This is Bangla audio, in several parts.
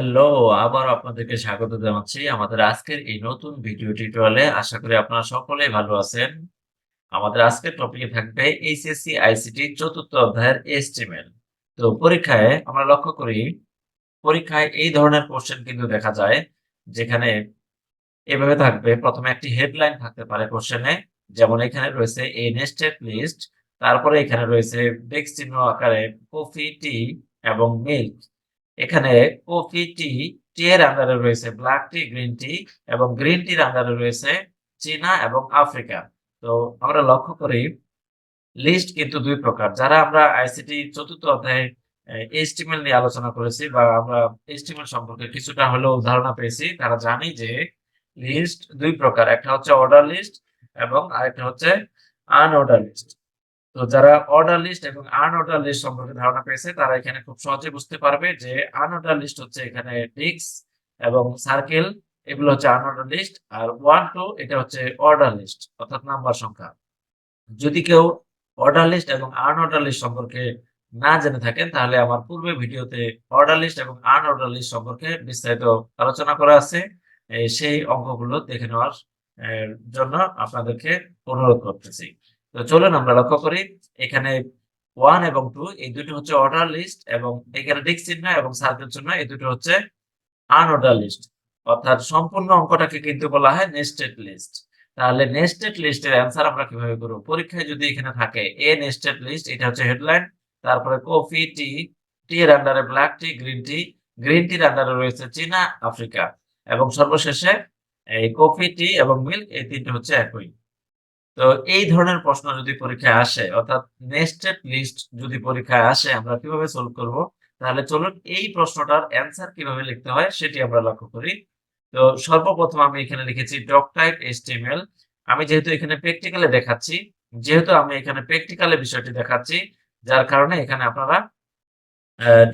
হ্যালো, আবার আপনাদেরকে স্বাগত জানাচ্ছি আমাদের আজকের এই নতুন ভিডিও টিউটোরিয়ালে। আশা করি আপনারা সকলেই ভালো আছেন। আমাদের আজকের টপিকে থাকবে এইচএসসি আইসিটি ৪র্থ অধ্যায়ের HTML। তো পরীক্ষায় আমরা লক্ষ্য করি, পরীক্ষায় এই ধরনের কোশ্চেন কিন্তু দেখা যায়, যেখানে এভাবে থাকবে। প্রথমে একটি হেডলাইন থাকতে পারে কোশ্চেনে, যেমন এখানে রয়েছে এ নেস্টেড লিস্ট। তারপরে এখানে রয়েছে টেক্সট চিহ্ন আকারে কফি, টি এবং মিল্ক। এখানে কফি, টি এর আন্ডারে রয়েছে ব্ল্যাক টি, গ্রিন টি এবং গ্রিন টির আন্ডারে রয়েছে চীনা এবং আফ্রিকা। তো আমরা লক্ষ্য করি লিস্ট কিন্তু দুই প্রকার। যারা আমরা আইসিটি ৪র্থ অধ্যায়ে HTML নিয়ে আলোচনা করেছি বা আমরা HTML সম্পর্কে কিছুটা হলেও ধারণা পেয়েছি, তারা জানি যে লিস্ট দুই প্রকার। একটা হচ্ছে অর্ডার লিস্ট এবং আরেকটা হচ্ছে আনঅর্ডার লিস্ট। তো যারা অর্ডার লিস্ট এবং আনঅর্ডার লিস্ট সম্পর্কে ধারণা পেয়েছে, তারা এখানে খুব সহজে বুঝতে পারবে যে আনঅর্ডার লিস্ট হচ্ছে এখানে ডিস্ক এবং সার্কেল, এগুলো হচ্ছে আনঅর্ডার লিস্ট। আর 1 2 এটা হচ্ছে অর্ডার লিস্ট, অর্থাৎ নাম্বার সংখ্যা। যদি কেউ অর্ডার লিস্ট এবং আনঅর্ডার লিস্ট সম্পর্কে না জেনে থাকেন, তাহলে আমার পূর্বের ভিডিওতে অর্ডার লিস্ট এবং আনঅর্ডার লিস্ট সম্পর্কে বিস্তারিত আলোচনা করা আছে। সেই অঙ্কগুলো দেখে নেওয়ার জন্য আপনাদেরকে অনুরোধ করতেছি। তো চলুন আমরা লক্ষ্য করি, এখানে 1 এবং 2 এই দুটো হচ্ছে অর্ডার লিস্ট এবং এখানে ডিস্ক চিহ্ন এবং সার্কেল চিহ্ন এই দুটো হচ্ছে আনঅর্ডার লিস্ট। অর্থাৎ সম্পূর্ণ অঙ্কটাকে কিন্তু বলা হয় নেস্টেড লিস্ট। তাহলে নেস্টেড লিস্টের অ্যান্সার আমরা কিভাবে করব? পরীক্ষায় যদি এখানে থাকে এ নেস্টেড লিস্ট, এটা হচ্ছে হেডলাইন। তারপরে কফি, টি এর আন্ডারে ব্ল্যাক টি, গ্রিন টির আন্ডারে রয়েছে চীনা, আফ্রিকা এবং সর্বশেষে এই কফি, টি এবং মিল্ক, এই তিনটে হচ্ছে একই। তো এই ধরনের প্রশ্ন যদি পরীক্ষায় আসে, অর্থাৎ নেস্টেড লিস্ট যদি পরীক্ষায় আসে, আমরা কিভাবে সলভ করব? তাহলে চলুন এই প্রশ্নটার অ্যান্সার কিভাবে লিখতে হয় সেটি আমরা লক্ষ্য করি। তো সর্বপ্রথম আমি এখানে লিখেছি ডক টাইপ HTML। আমি যেহেতু এখানে প্র্যাকটিক্যালে দেখাচ্ছি, বিষয়টি দেখাচ্ছি, যার কারণে এখানে আপনারা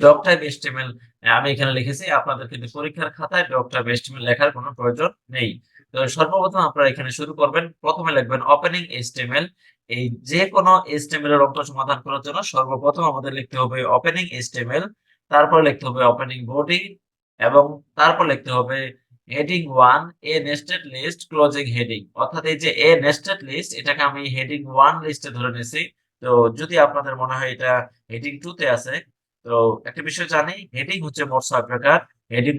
ডক টাইপ HTML আমি এখানে লিখেছি। আপনাদের কিন্তু পরীক্ষার খাতায় ডক টাইপ HTML লেখার কোনো প্রয়োজন নেই। তো সর্বপ্রথম আপনারা এখানে শুরু করবেন। প্রথমে লিখবেন ওপেনিং HTML। এই যেকোনো HTML এর অঙ্ক সমাধান করার জন্য সর্বপ্রথম আমাদের লিখতে হবে ওপেনিং HTML, তারপর লিখতে হবে ওপেনিং বডি এবং তারপর লিখতে হবে হেডিং 1 এ নেস্টেড লিস্ট ক্লোজিং হেডিং। অর্থাৎ এই যে এ নেস্টেড লিস্ট, এটাকে আমি হেডিং 1 লিস্টে ধরে নিয়েছি। তো যদি আপনাদের মনে হয় এটা হেডিং 2 তে আছে, তো একটা বিষয় জানি, হেডিং হচ্ছে মোট 6 প্রকার। হেডিং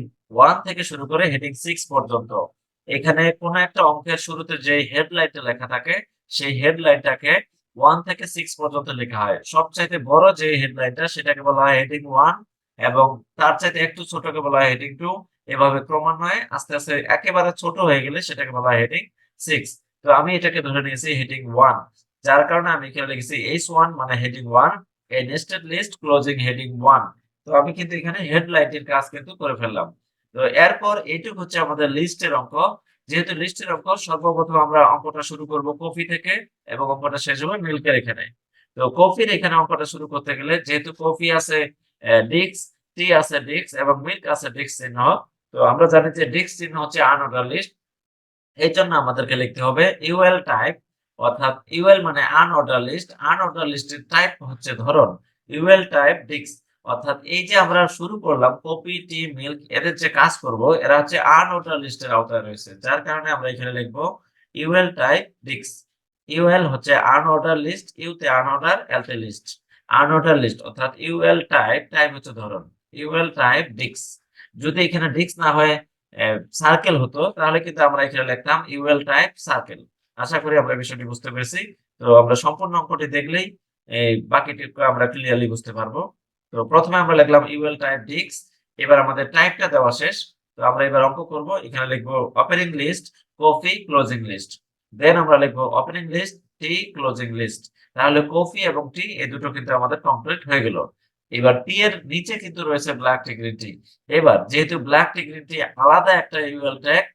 1 থেকে শুরু করে হেডিং 6 পর্যন্ত। এখানে কোন একটা অঙ্কের শুরুতে যে হেডলাইনটা লেখা থাকে, সেই হেডলাইনটাকে 1 থেকে 6 পর্যন্ত লেখা হয়। সবচাইতে বড় যে হেডলাইনটা, সেটাকে বলা হয় হেডিং 1 এবং তার চাইতে একটু ছোটকে বলা হয় হেডিং 2। এভাবে ক্রমান্বয়ে আস্তে আস্তে একেবারে ছোট হয়ে গেলে সেটাকে বলা হয় হেডিং 6। তো আমি এটাকে ধরে নিয়েছি হেডিং 1, যার কারণে আমি এখানে লিখেছি H1 মানে হেডিং 1 এ নেস্টেড লিস্ট ক্লোজিং হেডিং 1। তো আমি কিন্তু এখানে হেডলাইনটির কাজ কিন্তু করে ফেললাম। তো এরপর এইটুক হচ্ছে আমাদের লিস্টের অঙ্ক। যেহেতু লিস্টের অঙ্ক, সর্বপ্রথম আমরা অঙ্কটা শুরু করব কফি থেকে এবং অঙ্কটা শেষ হবে মিল্কের এখানে। তো কফির এখানে অঙ্কটা শুরু করতে গেলে, যেহেতু কফি আছে ডিস্ক, টি আছে ডিস্ক এবং মিল্ক আছে ডিস্ক চিহ্ন। তো আমরা জানি যে ডিস্ক চিহ্ন হচ্ছে আনঅর্ডার লিস্ট। এই জন্য আমাদেরকে লিখতে হবে ইউএল টাইপ, অর্থাৎ ইউএল মানে আনঅর্ডার লিস্ট। আনঅর্ডার লিস্টের টাইপ হচ্ছে ধরন। ইউএল টাইপ ডিস্ক, অর্থাৎ এই যে আমরা শুরু করলাম কপি, টি, মিল্ক, এদের যে কাজ করব, এরা হচ্ছে আনঅর্ডার লিস্টের আওতায় রয়েছে, যার কারণে আমরা এখানে লিখব ইউএল টাইপ ডিস্ক। ইউএল হচ্ছে আনঅর্ডার লিস্ট, ইউতে আনঅর্ডার, এলতে লিস্ট। আনঅর্ডার লিস্ট অর্থাৎ ইউএল টাইপ, টাইপ হচ্ছে ধরন, ইউএল টাইপ ডিস্ক। যদি এখানে ডিস্ক না হয় সার্কেল হতো, তাহলে কিন্তু আমরা এখানে লিখতাম ইউএল টাইপ সার্কেল। আশা করি আমরা বিষয়টি বুঝতে পেরেছি। তো আমরা সম্পূর্ণ অঙ্কটি দেখলেই এই বাকিটুকু আমরা ক্লিয়ারলি বুঝতে পারবো। তো প্রথমে আমরা লিখলাম ইউএল টাইপ ডিস্ক। এবার আমাদের টাইপটা দেওয়া শেষ। তো আমরা এবার অঙ্ক করব। এখানে লিখবো opening list coffee closing list. Then আমরা লিখবো opening list tea closing list. তাহলে কফি এবং টি এই দুটো কিন্তু আমাদের কমপ্লিট হয়ে গেল। এবার টি এর নিচে কিন্তু রয়েছে ব্ল্যাক টি, গ্রিন টি। এবার যেহেতু ব্ল্যাক টি, গ্রিন টি আলাদা একটা ইউএল ট্যাগ,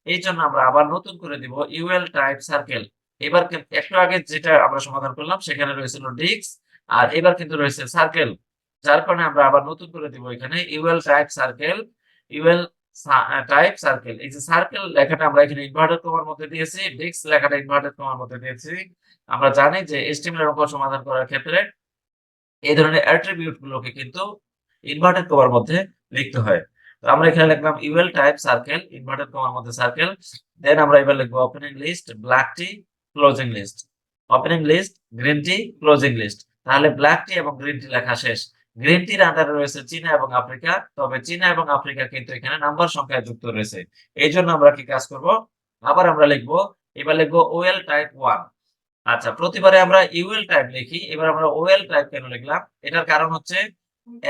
এই জন্য আমরা আবার নতুন করে দিব ইউএল টাইপ সার্কেল। এবার একটু আগে যেটা আমরা সমাধান করলাম, সেখানে রয়েছিল ডিস্ক, আর এবার কিন্তু রয়েছে সার্কেল, যার কারণে আমরা আবার নতুন করে দিব এখানে UL type circle. UL type circle, এই যে সার্কেল লেখাটা আমরা এখানে ইনভার্টেড কমার মধ্যে দিয়েছি, ডিস্ক লেখাটা ইনভার্টেড কমার মধ্যে দিয়েছি। আমরা জানি যে HTML এর অঙ্ক সমাধান করার ক্ষেত্রে এই ধরনের অ্যাট্রিবিউট গুলোকে কিন্তু ইনভার্টেড কমার মধ্যে লিখতে হয়। তো আমরা এখানে লিখলাম ইউএল টাইপ সার্কেল ইনভার্টেড কমার মধ্যে সার্কেল। দেন আমরা এবার লিখবো opening list black tea closing list, opening list green tea closing list. তাহলে ব্ল্যাক টি এবং গ্রিন টি লেখা শেষ। গ্রিন টির আন্ডারে রয়েছে চীনা এবং আফ্রিকা, তবে চীনা এবং আফ্রিকা কিন্তু এখানে নাম্বার সংখ্যায় যুক্ত রয়েছে। এই জন্য আমরা কি কাজ করব, আবার আমরা লিখবো, এবার লিখবো ওএল টাইপ 1। আচ্ছা, প্রতিবারে আমরা ইউএল টাইপ লিখি, এবার আমরা ওএল টাইপ কেন লিখলাম? এটার কারণ হচ্ছে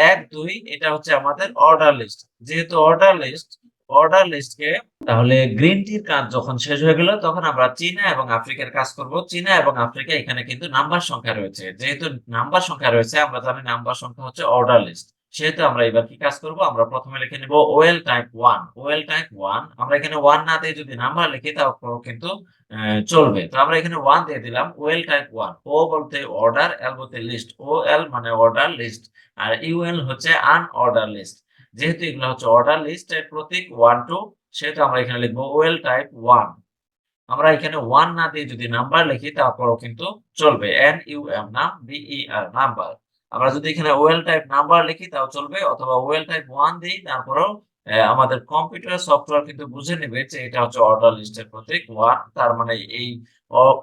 1 2 এটা হচ্ছে আমাদের অর্ডার লিস্ট। যেহেতু অর্ডার লিস্টকে, তাহলে গ্রিন টির কাজ যখন শেষ হয়ে গেল তখন আমরা চীনা এবং আফ্রিকার কাজ করব। চীনা এবং আফ্রিকা এখানে কিন্তু নাম্বার সংখ্যা রয়েছে, যেহেতু নাম্বার সংখ্যা রয়েছে আমরা জানি নাম্বার সংখ্যা হচ্ছে অর্ডার লিস্ট। সেহেতু আমরা এবার কি কাজ করব, আমরা প্রথমে লিখে নিব ওএল টাইপ 1। ওএল টাইপ 1 আমরা এখানে 1 না দিয়ে যদি নাম্বার লিখি তাও কিন্তু চলবে। তো আমরা এখানে 1 দিয়ে দিলাম। ওএল টাইপ 1, ও বলতে অর্ডার, এল বলতে লিস্ট। ওএল মানে অর্ডার লিস্ট, আর ইউএল হচ্ছে আনঅর্ডার লিস্ট। যেহেতু এগুলো হচ্ছে অর্ডার লিস্টের প্রতীক 1 2, সেহেতু আমরা এখানে লিখবো ওএল টাইপ 1। আমরা এখানে 1 না দিয়ে যদি নাম্বার লিখি তারপরও কিন্তু চলবে। এন ইউ এম নাম, বিইআর নাম্বার। আমরা যদি এখানে ওএল টাইপ নাম্বার লিখি তাও চলবে, অথবা ওএল টাইপ 1 দিই, তারপরেও আমাদের কম্পিউটার সফটওয়্যার কিন্তু বুঝে নেবে যে এটা হচ্ছে অর্ডার লিস্টের প্রতীক 1। তার মানে এই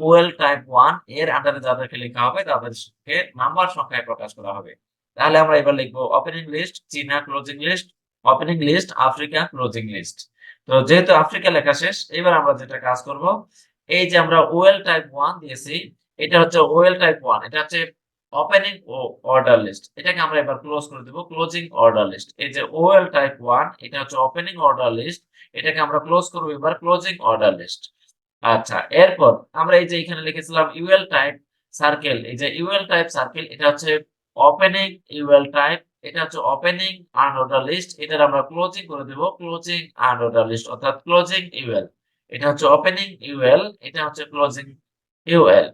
ওএল টাইপ 1 এর আন্ডারে যাদেরকে লেখা হবে তাদেরকে নাম্বার সংখ্যায় প্রকাশ করা হবে। তাহলে আমরা এবার লিখবো ওপেনিং লিস্ট চীনা closing list, opening list Africa closing list. তো যেহেতু আফ্রিকা লেখা শেষ, এবার আমরা যেটা কাজ করব, এই যে আমরা ওএল টাইপ 1 দিয়েছি, এটা হচ্ছে ওএল টাইপ 1, এটা হচ্ছে ওপেনিং অর্ডার লিস্ট। এটাকে আমরা এবার ক্লোজ করে দেব ক্লোজিং অর্ডার লিস্ট। এই যে ওএল টাইপ 1 এটা হচ্ছে ওপেনিং অর্ডার লিস্ট, এটাকে আমরা ক্লোজ করব এবার ক্লোজিং অর্ডার লিস্ট। আচ্ছা, এরপর আমরা এই যে এখানে লিখেছিলাম ইউএল টাইপ সার্কেল, এই যে ইউএল টাইপ সার্কেল এটা হচ্ছে ওপেনিং ইউএল টাইপ, এটা হচ্ছে ওপেনিং আনঅর্ডার লিস্ট, এটার আমরা ক্লোজিং করে দেব ক্লোজিং আনঅর্ডার লিস্ট, অর্থাৎ ক্লোজিং ইউএল। এটা হচ্ছে ওপেনিং ইউএল, এটা হচ্ছে ক্লোজিং ইউএল।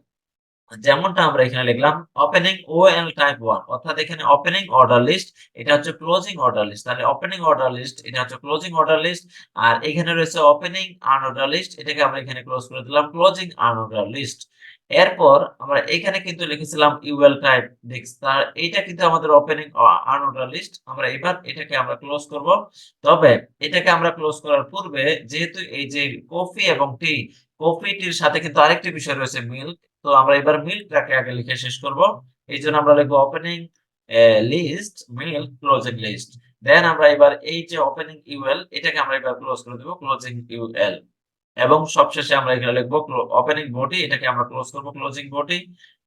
যেমনটা আমরা এখানে লিখলাম ওপেনিং ওএল টাইপ 1, অর্থাৎ এখানে ওপেনিং অর্ডার লিস্ট, এটা হচ্ছে ক্লোজিং অর্ডার লিস্ট। তাহলে ওপেনিং অর্ডার লিস্ট এটা হচ্ছে ক্লোজিং অর্ডার লিস্ট, আর এখানে রয়েছে ওপেনিং আনঅর্ডার লিস্ট, এটাকে আমরা এখানে ক্লোজ করে দিলাম ক্লোজিং আনঅর্ডার লিস্ট। এরপর আমরা এখানে কিন্তু লিখেছিলাম ইউএল টাইপ ডিক্স, তার এটা কিন্তু আমাদের ওপেনিং আনঅর্ডার লিস্ট। আমরা এবার এটাকে আমরা ক্লোজ করব। তবে এটাকে আমরা ক্লোজ করার পূর্বে, যেহেতু এই যে কফি এবং টি, কফি টির সাথে কিন্তু আরেকটি বিষয় রয়েছে মিল্ক, তো আমরা এবার মিল্কটাকে আগে লিখে শেষ করব। এইজন্য আমরা লিখব opening list milk closing list. Then আমরা এবার এই যে ওপেনিং ইউএল এটাকে আমরা এবার ক্লোজ করে দেব ক্লোজিং ইউএল। এবং সবশেষে আমরা এখানে লিখব ওপেনিং বডি, এটাকে আমরা ক্লোজ করব ক্লোজিং বডি।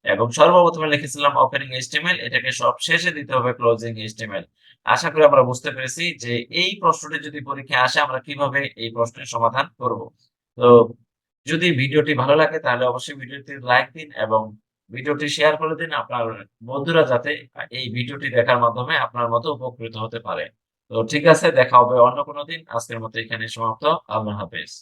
এবং সর্বপ্রথমে লিখেছিলাম ওপেনিং এইচটিএমএল, এটাকে সব শেষে দিতে হবে ক্লোজিং এইচটিএমএল। আশা করি আমরা বুঝতে পেরেছি যে এই প্রশ্নটি যদি পরীক্ষায় আসে আমরা কিভাবে এই প্রশ্নের সমাধান করব। তো যদি ভিডিওটি ভালো লাগে তাহলে অবশ্যই ভিডিওটি লাইক দিন এবং ভিডিওটি শেয়ার করে দিন আপনার বন্ধুরা, যাতে এই ভিডিওটি দেখার মাধ্যমে আপনার মতো উপকৃত হতে পারে। তো ঠিক আছে, দেখা হবে অন্য কোনো দিন। আজকের মতো এখানে সমাপ্ত। আল্লাহ হাফেজ।